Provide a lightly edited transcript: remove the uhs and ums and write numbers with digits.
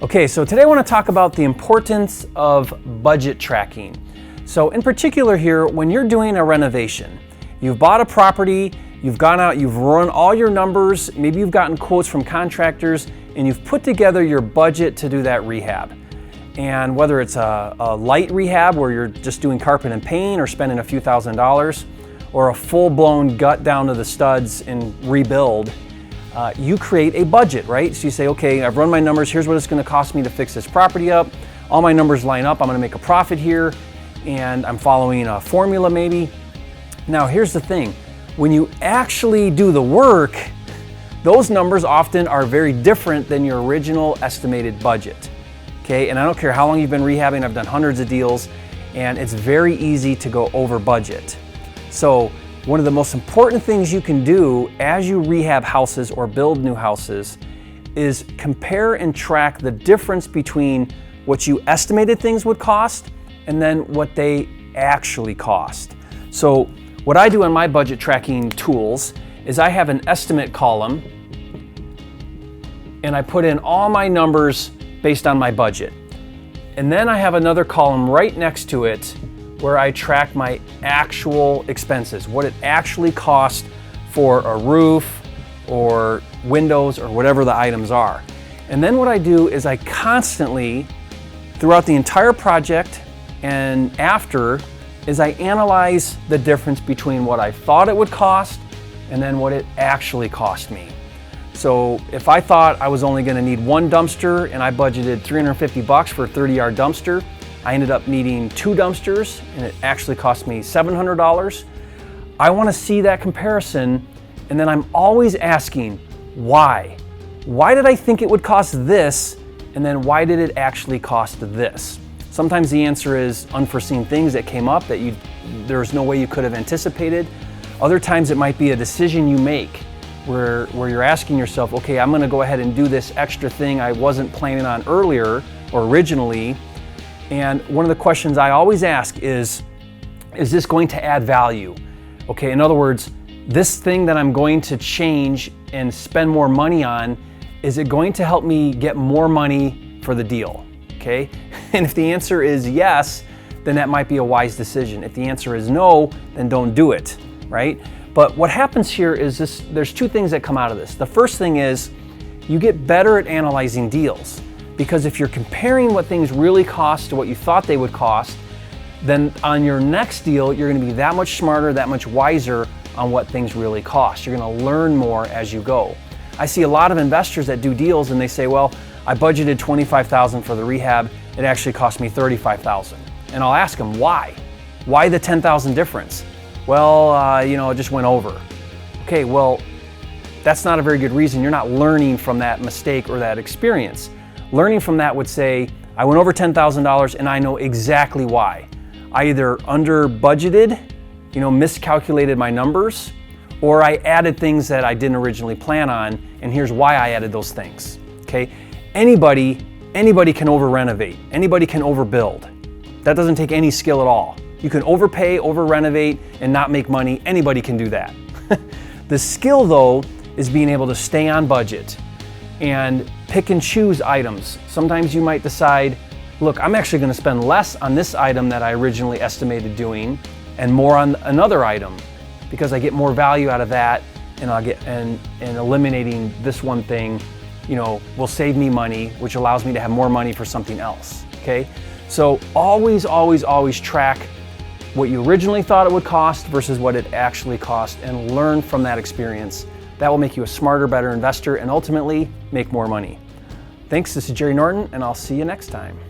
Okay, so today I want to talk about the importance of budget tracking. So in particular here, when you're doing a renovation, you've bought a property, you've gone out, you've run all your numbers, maybe you've gotten quotes from contractors, and you've put together your budget to do that rehab. And whether it's a light rehab where you're just doing carpet and paint or spending a few $1,000s, or a full-blown gut down to the studs and rebuild, you create a budget, right? So you say, okay, I've run my numbers, here's what it's gonna cost me to fix this property up. All my numbers line up, I'm gonna make a profit here, and I'm following a formula maybe. Now here's the thing, when you actually do the work, those numbers often are very different than your original estimated budget, okay? And I don't care how long you've been rehabbing, I've done hundreds of deals, and it's very easy to go over budget. So one of the most important things you can do as you rehab houses or build new houses is compare and track the difference between what you estimated things would cost and then what they actually cost. So what I do in my budget tracking tools is I have an estimate column and I put in all my numbers based on my budget. And then I have another column right next to it where I track my actual expenses, what it actually cost for a roof or windows or whatever the items are. And then what I do is I constantly, throughout the entire project and after, is I analyze the difference between what I thought it would cost and then what it actually cost me. So if I thought I was only gonna need one dumpster and I budgeted 350 bucks for a 30-yard dumpster, I ended up needing 2 dumpsters and it actually cost me $700. I want to see that comparison, and then I'm always asking, why? Why did I think it would cost this, and then why did it actually cost this? Sometimes the answer is unforeseen things that came up that there's no way you could have anticipated. Other times it might be a decision you make where you're asking yourself, okay, I'm going to go ahead and do this extra thing I wasn't planning on earlier or originally. And one of the questions I always ask is this going to add value? Okay, in other words, this thing that I'm going to change and spend more money on, is it going to help me get more money for the deal? Okay, and if the answer is yes, then that might be a wise decision. If the answer is no, then don't do it, right? But what happens here is there's 2 things that come out of this. The first thing is you get better at analyzing deals. Because if you're comparing what things really cost to what you thought they would cost, then on your next deal, you're gonna be that much smarter, that much wiser on what things really cost. You're gonna learn more as you go. I see a lot of investors that do deals and they say, well, I budgeted $25,000 for the rehab, it actually cost me $35,000. And I'll ask them, why? Why the $10,000 difference? Well, it just went over. Okay, well, that's not a very good reason. You're not learning from that mistake or that experience. Learning from that would say, I went over $10,000 and I know exactly why. I either under budgeted, miscalculated my numbers, or I added things that I didn't originally plan on, and here's why I added those things, okay? Anybody can over renovate, anybody can overbuild. That doesn't take any skill at all. You can overpay, over renovate, and not make money, anybody can do that. The skill though, is being able to stay on budget and pick and choose items. Sometimes you might decide, look, I'm actually gonna spend less on this item that I originally estimated doing and more on another item because I get more value out of that, and eliminating this one thing, will save me money, which allows me to have more money for something else, okay? So always, always, always track what you originally thought it would cost versus what it actually cost and learn from that experience. That will make you a smarter, better investor and ultimately make more money. Thanks, this is Jerry Norton, and I'll see you next time.